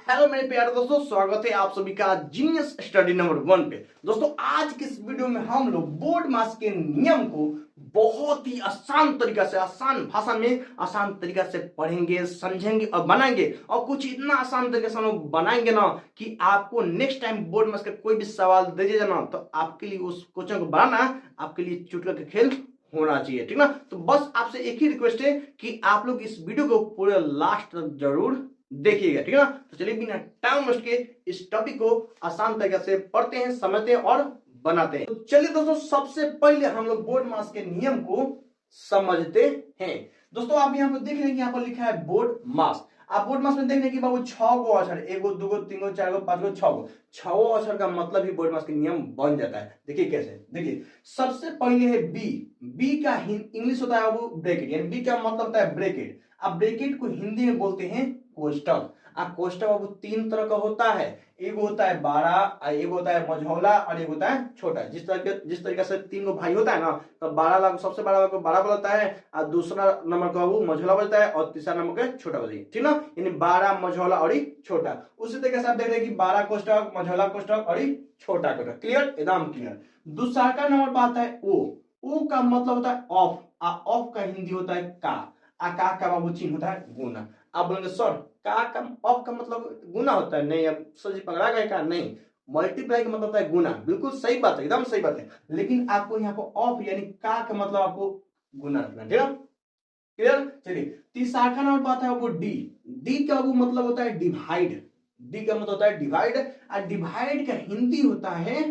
Hello मेरे प्यारे दोस्तों, स्वागत है आप सभी का जीनियस स्टडी नंबर 1 पे। दोस्तों आज के इस वीडियो में हम लोग बोर्ड मास के नियम को बहुत ही आसान तरीका से, आसान भाषा में आसान तरीका से पढ़ेंगे, समझेंगे और बनाएंगे। और कुछ इतना आसान तरीके से हम लोग बनाएंगे ना कि आपको नेक्स्ट टाइम बोर्ड मास का कोई भी सवाल दे दिया ना तो आपके लिए उस क्वेश्चन को बनाना आपके लिए चुटकी का खेल होना चाहिए, ठीक ना। तो बस आपसे एक ही रिक्वेस्ट है कि आप लोग इस वीडियो को पूरे लास्ट तक जरूर देखिएगा, ठीक है ना। तो चलिए बिना टाइम वेस्ट के इस टॉपिक को आसान तरीके से पढ़ते हैं, समझते हैं और बनाते हैं। तो चलिए दोस्तों, सबसे पहले हम लोग बोर्ड मास के नियम को समझते हैं। दोस्तों आप यहाँ पर देख रहे हैं कि यहाँ पर लिखा है बोर्ड मास। आप बोर्ड मास में देख रहे हैं कि बाबू 6 गो अक्षर, 1 गो 2 गो 3 गो 4 गो 5 गो 6 गो, 6 अक्षर का मतलब ही बोर्ड मास के नियम बन जाता है। देखिए कैसे, देखिए सबसे पहले है बी। बी का इंग्लिश होता है वो ब्रैकेट, यानी बी का मतलब होता है ब्रैकेट। अब ब्रैकेट को हिंदी में बोलते हैं कोष्टक। अब कोष्टक बाबू 3 तरह का होता है, एक होता है बड़ा, एक होता है मझौला और एक होता है छोटा। जिस तरीके से 3 गो भाई होता है ना, तो बड़ा वाला सबसे बड़ा वाला को बड़ा बोलता है और दूसरा नंबर का वो मझौला बोलता है और तीसरा नंबर का छोटा बोलता है, ठीक ना। यानी बड़ा, मझौला और छोटा। उसी तरीके से आप देख रहे हैं कि बड़ा कोष्टक, मझौला कोष्टक और छोटा कोष्टक। क्लियर, एकदम क्लियर। दूसरा का नंबर पर आता है ओ का मतलब होता है ऑफ, ऑफ का हिंदी होता है का, का बाबू चिन्ह होता है गुना। आप बोलेंगे सर का ऑफ का मतलब गुना होता है? नहीं, अब सर जी पकड़ा गए का नहीं, मल्टीप्लाई का मतलब होता है गुना। बिल्कुल सही बात है, एकदम सही बात है। लेकिन आपको यहाँ पर ऑफ यानी का मतलब आपको गुना रखना, ठीक है, क्लियर। चलिए तीसरा का नंबर आता है वो डी। डी का वो मतलब होता है डिवाइड। डी का मतलब होता है डिवाइड और डिवाइड का हिंदी होता है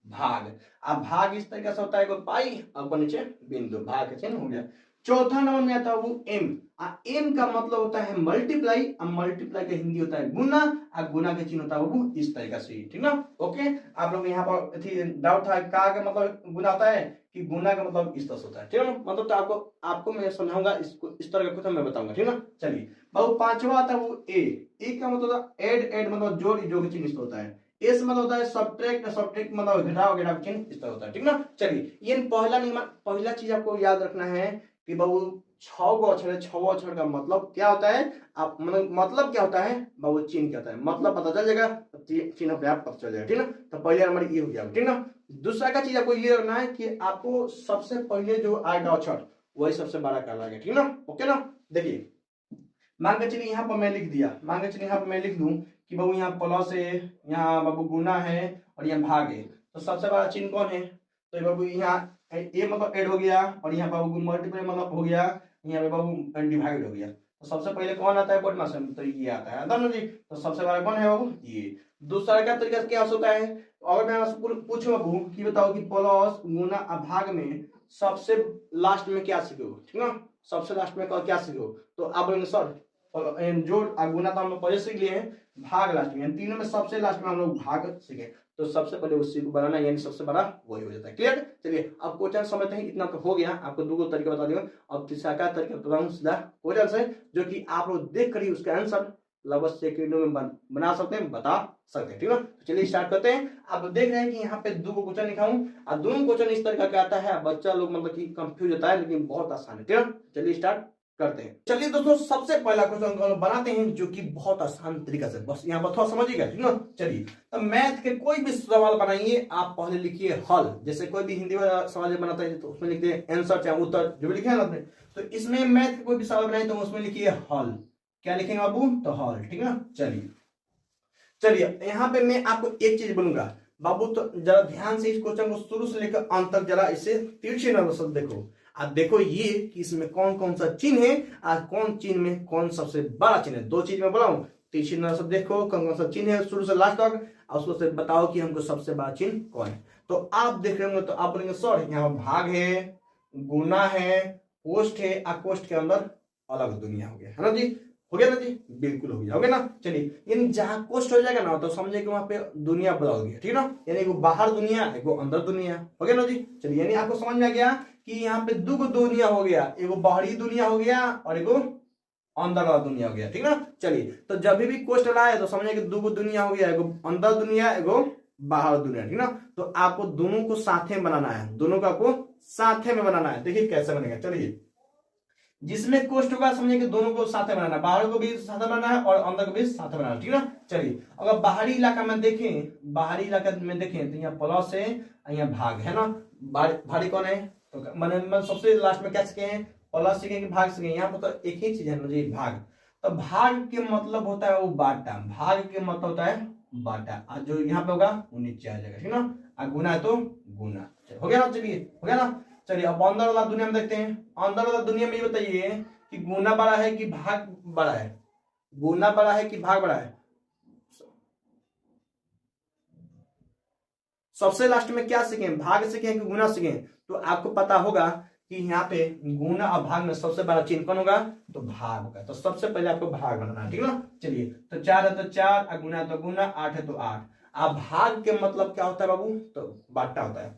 भाग। अब भाग इस तरीके से होता है पाई और नीचे बिंदु, भाग का चिन्ह हो गया। चौथा नंबर में आता है वो एम। एम का मतलब होता है मल्टीप्लाई, अब मल्टीप्लाई का हिंदी होता है गुना और गुना का चिन्ह होता है वो इस तरीके से, ठीक ना। ओके, आप लोग यहाँ पर डाउट था का मतलब गुना होता है कि गुना का मतलब इस तरह से होता है, ठीक है ना। मतलब तो आपको मैं समझाऊंगा, इसको इस तरह का क्वेश्चन मैं बताऊंगा, ठीक ना। चलिए बाबू पांचवा आता है वो ए का मतलब होता है ऐड मतलब जोड़ के चिन्ह इस होता है। एस मतलब होता है सब्ट्रैक्ट मतलब घटाव का चिन्ह इस तरह होता है, ठीक ना। चलिए ये पहला चीज आपको याद रखना है कि बाबू 6 गो अक्षर है, 6 अक्षर का मतलब क्या होता है, आप मतलब क्या होता है बाबू, चिन्ह क्या होता है, मतलब पता चल जाएगा, चिन्ह अपने आप पता चल जाएगा, ठीक ना। तो पहले नंबर ये हो गया, ठीक ना। दूसरा का चीज आपको ये रखना है कि आपको सबसे पहले जो आएगा अक्षर वही सबसे बड़ा कहलाएगा, ठीक ना। ओके ना। देखिए मान के चलिए यहाँ पर मैं लिख दिया, मान के चलिए यहाँ पर मैं लिख दूं कि बाबू यहाँ प्लस है, यहाँ बाबू गुना है और यहाँ भाग है, तो सबसे बड़ा चिन्ह कौन है? तो बाबू यहाँ ए मतलब ऐड हो गया और यहाँ बाबू मल्टीप्लाई मतलब हो गया, यहाँ पे बाबू डिवाइड हो गया। तो सबसे पहले कौन आता है बोर्ड मास में? तो ये आता है, दोनों जी। तो सबसे बड़ा कौन है बाबू? ये। दूसरा क्या तरीका से क्या होता है, अगर मैं आपसे पूछूं बाबू कि बताओ कि प्लस गुना भाग में सबसे लास्ट में क्या सीखोगे, ठीक ना, सबसे लास्ट में क्या सीखोगे? तो आप बोलेंगे सर जोड़ और गुना तो हम लोग पहले सीख लिए हैं, भाग लास्ट में, तीनों में सबसे लास्ट में हम लोग भाग सीखे, तो सबसे पहले उसी को बनाना यानी सबसे बड़ा वही हो जाता है। क्लियर। चलिए अब क्वेश्चन समझते हैं, इतना तो हो गया, आपको 2 तरीके बता दिया। अब तीसरा का तरीका बताऊं सीधा क्वेश्चन से, जो कि आप लोग देख कर ही उसका आंसर लगभग सेकंडों में बना सकते हैं, बता सकते हैं, ठीक है। तो चलिए स्टार्ट करते हैं। आप देख रहे हैं कि यहाँ पे 2 क्वेश्चन लिखा हूं और दोनों क्वेश्चन इस तरीका का आता है, बच्चा लोग मतलब कि कंफ्यूज होता है, लेकिन बहुत आसान है, ठीक है। चलिए स्टार्ट करते हैं। चलिए दोस्तों सबसे पहला क्वेश्चन बनाते हैं जो कि बहुत आसान तरीका से, बस यहाँ पर थोड़ा समझिएगा, ठीक ना। चलिए तो मैथ के कोई भी सवाल बनाइए, आप पहले लिखिए हल। जैसे कोई भी हिंदी वाला सवाल बनाता है तो उसमें लिखते हैं आंसर चाहे उत्तर, जो भी लिखे हैं ना आपने। तो इसमें मैथ के कोई भी सवाल बनाए तो उसमें लिखिए हल। क्या लिखेंगे बाबू? तो हल, ठीक है। चलिए यहाँ पे मैं आपको एक चीज बोलूंगा बाबू, तो जरा ध्यान से इस क्वेश्चन को शुरू से लेकर अंत तक जरा इसे तिरछे नजर से देखो। आप देखो ये कि इसमें कौन कौन सा चिन्ह है, आज कौन चिन्ह में कौन सबसे बड़ा चिन्ह है। 2 चीज में बोला हूं, तिरछे नजर से देखो कौन कौन सा चिन्ह है शुरू से लास्ट तक, और उसको से बताओ कि हमको सबसे बड़ा चिन्ह कौन है। तो आप देख रहे होंगे तो आप बोलेंगे सर यहाँ भाग है, गुना है, कोष्ठ है, कोष्ठ के अंदर अलग दुनिया हो गया है ना जी, हो गया ना जी, बिल्कुल हो गया ना। चलिए यानी जहां कोष्ठ हो जाएगा ना तो समझे कि वहां पे दुनिया बदल गया, ठीक है ना, यानी एगो बाहर दुनिया एगो अंदर दुनिया, हो गया ना जी। चलिए यानी आपको समझ में आ गया कि यहाँ पे 2 दुनिया हो गया, एगो बाहरी दुनिया हो गया और एगो अंदर वाला दुनिया हो गया, ठीक ना। चलिए तो जब भी कोष्ठ लाए तो समझे कि 2 दुनिया हो गया, एगो अंदर दुनिया एगो बाहर दुनिया, ठीक ना। तो आपको दोनों को साथ में बनाना है, दोनों को आपको साथ में बनाना है। देखिए कैसे बनेगा, चलिए जिसमें कोष्ट होगा समझे कि दोनों को साथ में बनाना, बाहर को भी साथ में बनाना है और अंदर को भी साथ में बनाना, ठीक है ना। चलिए अगर बाहरी इलाका में देखें, बाहरी इलाका में देखें तो यहाँ प्लस है, यहाँ भाग है ना। भारी कौन है, तो मैंने सबसे लास्ट में क्या सीखे हैं, प्लस सीखे कि भाग सीखे। यहाँ पर तो एक ही चीज है ना जी, भाग। तो भाग के मतलब होता है वो बाटा, भाग के मतलब होता है बाटा, और जो यहाँ पे होगा वो नीचे आ जाएगा, ठीक ना। और गुना है तो गुना, हो गया ना। चलिए हो गया ना। चलिए अब अंदर वाला दुनिया में देखते हैं। अंदर वाला दुनिया में ये बताइए कि गुना बड़ा है कि भाग बड़ा है, गुना बड़ा है कि भाग बड़ा है। सबसे लास्ट में क्या सीखें, भाग सीखें कि गुना सीखें। तो आपको पता होगा कि यहाँ पे गुना और भाग में सबसे बड़ा चिन्ह कौन होगा, तो भाग होगा। तो सबसे पहले आपको भाग बनाना है, ठीक है ना। चलिए तो 4 है तो 4, और गुना तो गुना, 8 है तो 8। अब भाग के मतलब क्या होता है बाबू, तो बाटा होता है।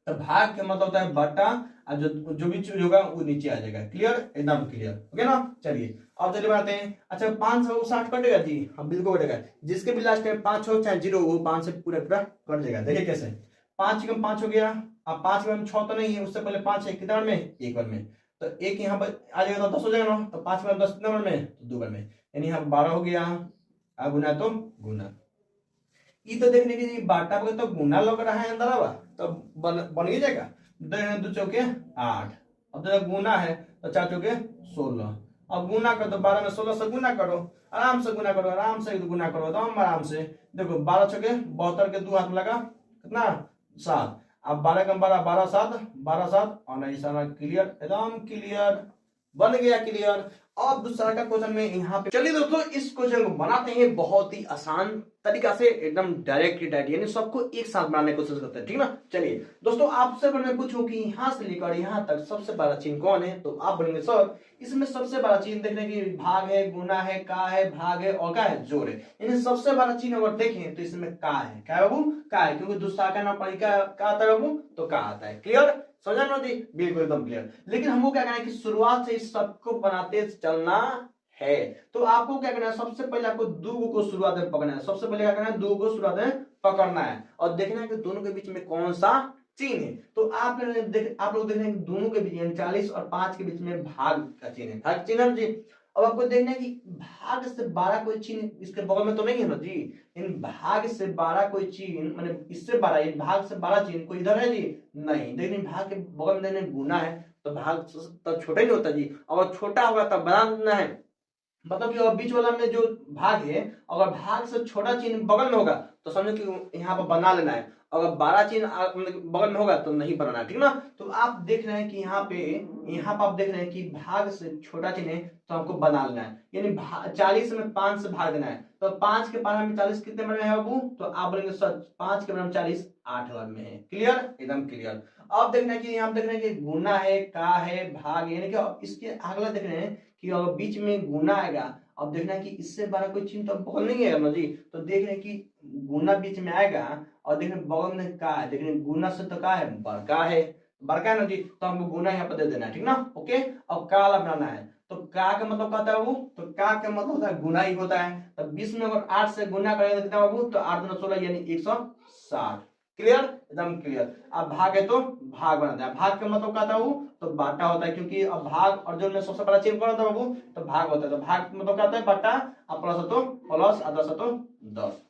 तो भाग के मतलब होता है बाटा, और जो भी चीज होगा वो नीचे आ जाएगा। क्लियर, एकदम क्लियर हो गया ना। चलिए अब चलिए बनाते हैं। अच्छा 5 से 60 कटेगा जी, हाँ बिल्कुल कटेगा। जिसके भी लास्ट में 5 हो चाहे 0 हो, 5 से पूरा पूरा कट जाएगा। देखिए कैसे, 5 कम 5 हो गया। अब 5 में 6 तो नहीं है, उससे पहले 5 है कितना बार में, एक बार में। तो एक यहाँ पर आ जाएगा तो 10 हो जाएगा ना। तो 5 में 10 कितना बार में, तो 2 बार में, यानी यहाँ 12 हो गया। अब गुना तो गुना, ये तो देखने की बाटा पे तो गुना लग रहा है अंदर, आवा तो बन ही जाएगा। 2 चौके 8। अब जब गुना है तो 4 चौके 16। अब गुना कर दो, 12 में 16 से गुना करो, आराम से गुना करो, आराम से गुना करो एकदम आराम से। देखो 12 चौके 72 के 2 हाथ में लगा कितना 7। अब 12 कम 12, 12 7, 12 7 और नहीं सारा क्लियर, एकदम क्लियर, बन गया क्लियर। अब दूसरा का क्वेश्चन में यहाँ पे चलिए दोस्तों, इस क्वेश्चन को बनाते हैं बहुत ही आसान तरीका से, एकदम डायरेक्ट यानी सबको एक साथ बनाने की कोशिश करते हैं, ठीक ना। चलिए दोस्तों, आपसे मैं पूछूं कि यहाँ से लेकर यहाँ तक सबसे बड़ा चिन्ह कौन है, तो आप बोलेंगे सर इसमें सबसे बड़ा चिन्ह देखने की भाग है, गुना है, का है, भाग है और का है, जोड़ है। यानी सबसे बड़ा चिन्ह अगर देखें तो इसमें का है। क्या है बाबू, का है, क्योंकि दूसरा का नाम पड़ी का आता है बाबू, तो का आता है। क्लियर, समझा ना जी, बिल्कुल एकदम क्लियर। लेकिन हमको क्या करना है कि शुरुआत से इस सबको बनाते चलना है। तो आपको क्या करना है, सबसे पहले आपको दो को शुरुआत में पकड़ना है। सबसे पहले क्या करना है, दो को शुरुआत में पकड़ना है और देखना है कि दोनों के बीच में कौन सा चिन्ह है। तो आप लोग देख रहे हैं दोनों के बीच 40 और 5 के बीच में भाग का चिन्ह है, भाग चिन्ह जी। अब आपको देखना है कि भाग से 12 कोई चिन्ह इसके बगल में तो नहीं है ना जी। इन भाग से 12 कोई चिन्ह, मतलब इससे 12, भाग से 12 चिन्ह कोई इधर है जी, नहीं। लेकिन भाग के बगल में देने गुना है, तो भाग तब छोटा ही नहीं होता जी। अगर छोटा होगा तब बना देना है, मतलब कि बीच वाला में जो भाग है, अगर भाग से छोटा चिन्ह बगल में होगा तो समझो कि यहाँ पर बना लेना है। अगर 12 चिन्ह बगल में होगा तो नहीं बनाना, ठीक ना। तो आप देख रहे हैं कि यहाँ पे आप देख रहे हैं कि भाग से छोटा चिन्ह है तो हमको बना लेना है। यानी 40 में 5 से भाग देना है, तो 5 के पावर में 40 कितने बार में है बाबू, तो आप बोलेंगे सर 5 के पावर में 40 8 बार में है। क्लियर, एकदम क्लियर। अब देखना है कि यहाँ देख रहे हैं कि गुना है, का है, भाग, यानी कि इसके अगला देख रहे हैं कि अगर बीच में गुना आएगा, अब देखना है कि इससे बड़ा कोई चिन्ह तो बगल नहीं है ना जी। तो देख रहे हैं कि गुना बीच में आएगा और देख रहे बगल में का है, देख रहे गुना से तो का है, बड़का है, बड़का है ना जी। तो हमको गुना यहाँ पर दे देना है, ठीक ना। ओके, अब का वाला बनाना है। तो का का मतलब क्या होता है बाबू, तो का का मतलब होता है गुना ही होता है। तो 20 में अगर 8 से गुना करेंगे तो कितना बाबू, तो 8 दूना 16 यानी 160। क्लियर, एकदम क्लियर। अब भाग है तो भाग बनाते हैं। भाग का मतलब क्या था वो, तो बाटा होता है, क्योंकि अब भाग और जो में सबसे बड़ा चिन्ह कौन होता है बाबू, तो भाग होता है। तो भाग मतलब क्या होता है, बाटा, अब प्लस है तो प्लस, 10 है तो 10।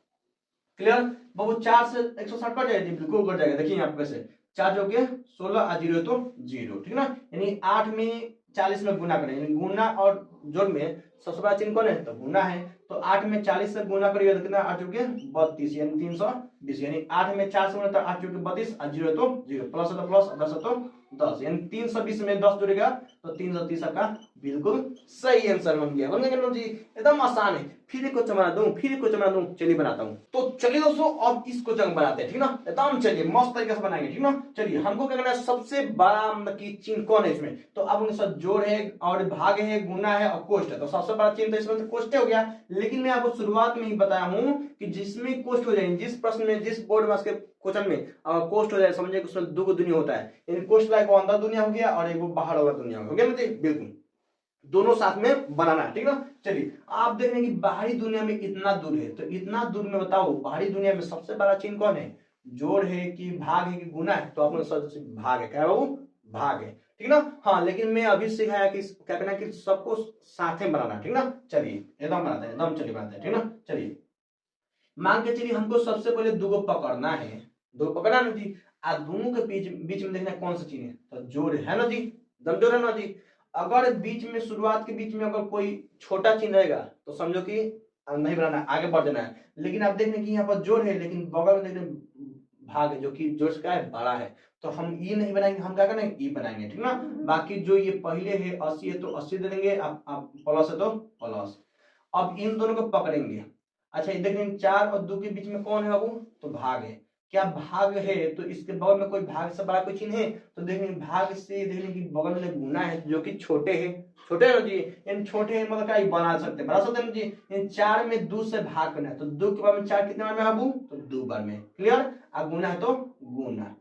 क्लियर बाबू, 4 से 160 कट जाएगी, बिल्कुल कट जाएगा। देखिए यहाँ पे कैसे 4 जो के 16 और 0 तो 0, ठीक ना। यानी 8 में 40 में गुना करें, यानी गुना और जोड़ में सबसे बड़ा चिन्ह कौन है, तो गुना है। तो 8 में 40 से गुना करिए तो कितना, 8 के 32 यानी 320, यानी 8 में 4 से गुना तो 8 के 32 और 0 तो 0, प्लस है तो प्लस, 10 है तो 10, यानी 320 में 10 जुड़ेगा तो 330 का बिल्कुल सही आंसर बन गया। बन गया जी, एकदम आसान है। फिर एक क्वेश्चन बना दूं, फिर एक क्वेश्चन बना दूं, चलिए बनाता हूं। तो चलिए दोस्तों, अब इस क्वेश्चन बनाते हैं, ठीक ना। एकदम चलिए मस्त तरीके से बनाएंगे, ठीक ना। चलिए हमको क्या करना है, सबसे बड़ा की चिन्ह कौन है इसमें, तो अब उनके साथ जोड़ है और भाग है, गुना है और कोष्ट है। तो सबसे बड़ा चिन्ह तो इसमें कोष्ट हो गया। लेकिन मैं आपको शुरुआत में ही बताया हूं कि जिसमें कोष्ट हो जाए, जिस प्रश्न में, जिस बोर्ड में के क्वेश्चन में कोष्ट हो जाए, समझिए कि उसमें दो दुनिया होता है। यानी कोष्ट लाइक अंदर दुनिया हो गया और एक वो बाहर वाला दुनिया हो गया ना जी, बिल्कुल दोनों साथ में बनाना है, ठीक ना। चलिए आप देख रहे हैं कि बाहरी दुनिया में इतना दूर है, तो इतना दूर में बताओ बाहरी दुनिया में सबसे बड़ा चिन्ह कौन है, जोड़ है कि भाग है कि गुना है, तो आप लोग भाग है। क्या है बाबू, भाग है। ठीक ना। हाँ, लेकिन मैं अभी सिखाया कि क्या करना कि सबको साथ में बनाना, ठीक ना। चलिए एकदम बनाते हैं, एकदम चलिए बनाते हैं, ठीक ना। चलिए मान के चलिए हमको सबसे पहले दो को पकड़ना है, दो पकड़ना ना जी। आ दोनों के बीच बीच में देखना कौन सा चीज है, तो जोड़ है ना जी, एकदम जोड़ है ना जी। अगर बीच में शुरुआत के बीच में अगर कोई छोटा चिन्ह रहेगा तो समझो कि नहीं बनाना, आगे बढ़ जाना है। लेकिन आप देख रहे कि यहाँ पर जोड़ है, लेकिन बगल में देख रहे भाग है जो कि जोड़ से क्या है, बड़ा है, तो हम ई नहीं बनाएंगे, हम क्या करेंगे ई बनाएंगे, ठीक ना। बाकी जो ये पहले है 80 है तो 80 दे देंगे, आप प्लस है तो प्लस। अब इन दोनों को पकड़ेंगे। अच्छा ये देखें 4 और 2 के बीच में कौन है बाबू, तो भाग है। क्या भाग है, तो इसके बगल में कोई भाग से बड़ा कोई चिन्ह है, तो देखेंगे भाग से देखेंगे कि बगल में गुना है जो कि छोटे है, छोटे है ना जी। इन छोटे है मतलब क्या बना सकते हैं, बना सकते हैं जी। इन 4 में 2 से भाग करना है, तो 2 के बाद में 4 कितने बार में बाबू, तो 2 बार में, क्लियर। अब गुना है तो गुना,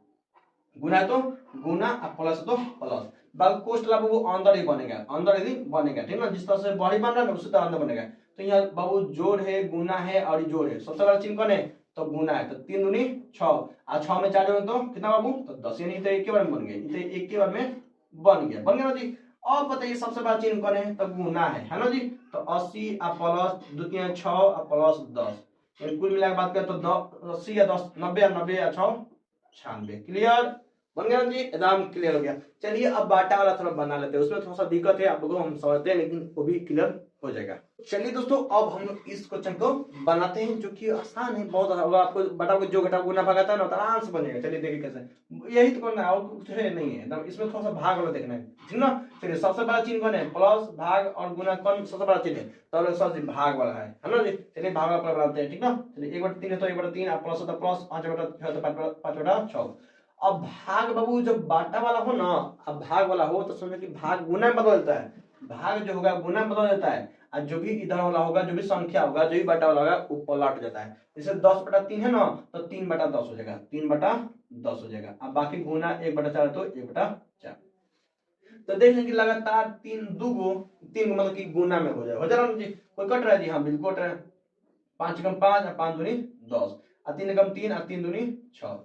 गुना है तो गुना, अब प्लस है तो प्लस। बाकी कोष्ट ला बाबू अंदर ही बनेगा, अंदर ही बनेगा, ठीक ना। जिस तरह से बॉडी बन रहा है उसी तरह अंदर बनेगा। तो यहाँ बाबू जोड़ है, गुना है और जोड़ है, सबसे बड़ा चिन्ह कौन है, तो गुना है। तो 3 दूनी 6 और 6 में 4 जोड़े तो कितना बाबू, तो 10, यानी तो एक के बार में बन गए, तो एक के बार में बन गया, बन गया ना जी। अब बताइए सबसे बड़ा चिन्ह कौन है, तो गुना है ना जी। तो 80 और प्लस 2 3 6 और प्लस 10, कुल मिला के बात करें तो 80 या 10 90 और 90 या 6 96, क्लियर, बन गया ना जी, एकदम क्लियर हो गया। चलिए अब बाटा वाला थोड़ा बना लेते हैं, उसमें थोड़ा सा दिक्कत है आप लोगों को, हम समझते हैं, लेकिन वो भी क्लियर हो जाएगा। चलिए दोस्तों अब हम लोग इस क्वेश्चन को बनाते हैं, जो कि आसान है बहुत। अगर आपको बटा को जो घटा गुना भागाता है ना तो आराम से बनेगा। चलिए देखिए कैसे, यही तो करना है और कुछ है नहीं है एकदम, इसमें थोड़ा सा भाग वाला देखना है, ठीक ना। चलिए सबसे बड़ा चिन्ह कौन है, प्लस भाग और गुना कौन सबसे बड़ा चिन्ह है, तो सबसे भाग वाला है ना जी। चलिए भाग वाला बनाते हैं, ठीक ना। चलिए 1/3 है तो 1/3, प्लस होता प्लस, 5/6 तो 5/6। अब भाग बाबू जब बाटा वाला हो ना, अब भाग वाला हो तो समझो कि भाग गुना में बदलता है, भाग जो होगा गुना में बदल जाता है, और जो भी इधर वाला होगा, जो भी संख्या होगा, जो भी बटा वाला होगा वो पलट जाता है। जैसे 10/3 है ना, तो 3/10 हो जाएगा, 3/10 हो जाएगा। अब बाकी गुना 1/4 तो 1/4। तो देख लें कि लगातार 3 मतलब कि गुना में हो जाए, हो जा रहा है जी। कोई कट रहा है जी, हाँ बिल्कुल कट रहा है। 5 कम 5 और 5 दूनी 10 और 3 कम 3 और 3 दूनी 6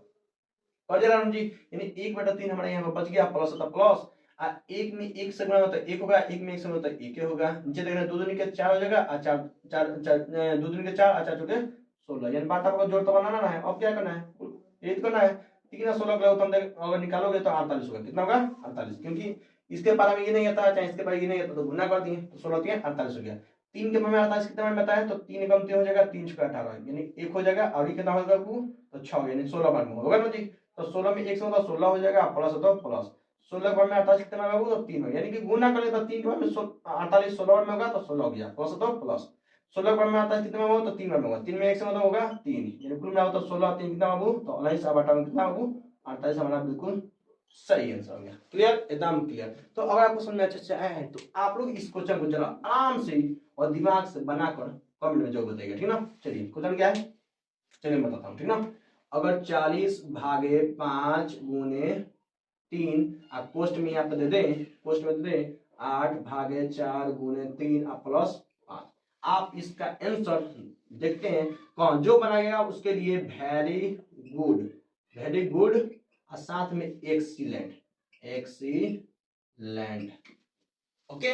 कर जा रहा जी। यानी 1/3 हमारे यहाँ पर बच गया, प्लस होता प्लस, एक में एक से गुणा होता है 1 होगा, एक में 1 से गुणा होता है 1 होगा। नीचे देख रहे हैं 2 दूनी के 4 हो जाएगा, और 4 4 2 दूनी के 4 और 4 चौके 16, यानी बाटा का जोड़ तो बनाना ना है। अब क्या करना है, ये तो करना है। 3 और 16 का अगर निकालोगे तो 48 होगा, कितना होगा 48, क्योंकि इसके बारे में ये नहीं आता, चाहे इसके बारे में ये नहीं आता, तो गुना कर दिए तो 16 3 48 हो गया। 3 के में 48 कितने में आता है, तो 3 कम 3 हो जाएगा, 3 6 18, यानी 1 हो जाएगा, और ये कितना होगा तो 6, यानी 16 बार में होगा ना जी। तो 16 में 1 से होता 16 हो जाएगा, प्लस होता प्लस, 16 बार में 48 कितना होगा, तो 3 हो, यानी कि गुना कर ले तो 3 के बार में 48 16 बार में होगा तो 16 हो गया, प्लस होता प्लस। 16 बार में 48 कितना होगा, तो 3 बार में होगा, 3 में 1 से मतलब होगा 3, यानी कुल मिला तो 16 3 कितना होगा, तो 19 अब 18 कितना होगा 48, हमारा बिल्कुल सही आंसर हो गया, क्लियर, एकदम क्लियर। तो अगर आपको समझ में अच्छे से आया है तो आप लोग इस क्वेश्चन को जरा आराम से और दिमाग से बनाकर कमेंट में जरूर बताइएगा, ठीक ना। चलिए क्वेश्चन क्या है, चलिए मैं बताता हूँ, ठीक ना। अगर 40 भागे 5 गुने 3, आप पोस्ट में यहाँ पे दे दें, पोस्ट में दे दें 8 भागे 4 गुने 3 प्लस 5, आप इसका आंसर देखते हैं कौन जो बनाएगा उसके लिए वेरी गुड, वेरी गुड, और साथ में एक्सीलेंट, एक्सीलेंट, ओके।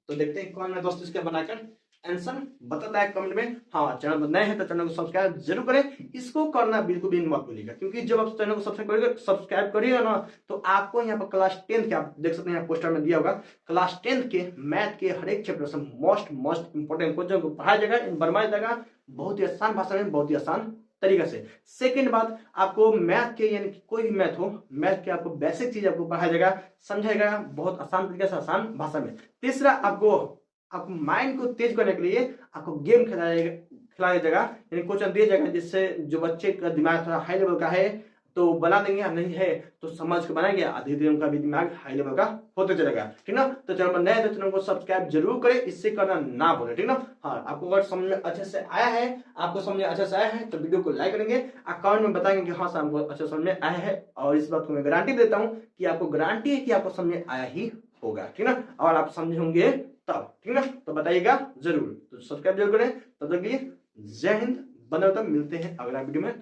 तो देखते हैं कौन है दोस्त इसके बनाकर आंसर बताता है कमेंट में। हाँ चैनल पर नए हैं तो चैनल को सब्सक्राइब जरूर करें, इसको करना बिल्कुल भी मत भूलिएगा, क्योंकि जब आप चैनल को सब्सक्राइब करिएगा ना तो आपको यहाँ पर क्लास 10 के, आप देख सकते हैं यहाँ पोस्टर में दिया होगा, क्लास 10 के मैथ के हर एक चैप्टर से मोस्ट इंपोर्टेंट क्वेश्चन को पढ़ाया जाएगा, बनवाया जाएगा बहुत ही आसान भाषा में, बहुत ही आसान तरीका से। सेकंड बात, आपको मैथ के यानी कि कोई भी मैथ हो, मैथ के आपको बेसिक चीज आपको पढ़ाया जाएगा, समझाएगा बहुत आसान तरीके से, आसान भाषा में। तीसरा, आपको माइंड को तेज करने के लिए आपको गेम खिलाया जाएगा, यानी क्वेश्चन दिया जाएगा, जिससे जो बच्चे का दिमाग थोड़ा हाई लेवल का है तो बना देंगे, नहीं है तो समझ के बनाएंगे, धीरे धीरे उनका भी दिमाग हाई लेवल का होते चलेगा, ठीक ना। तो चैनल पर नए तो चैनल को सब्सक्राइब जरूर करें, इससे करना ना भूलें, ठीक ना। हाँ, आपको अगर समझ में अच्छे से आया है, आपको समझ में अच्छे से आया है तो वीडियो को लाइक करेंगे, अकाउंट में बताएंगे कि हाँ सर हमको अच्छे समझ में आया है, और इस बात को मैं गारंटी देता हूँ कि आपको गारंटी है कि आपको समझ में आया ही होगा, ठीक ना। और आप समझे होंगे तब, ठीक ना, तो बताइएगा जरूर, तो सब्सक्राइब जरूर करें। तब तक के लिए जय हिंद, बंदे मिलते हैं अगला वीडियो में।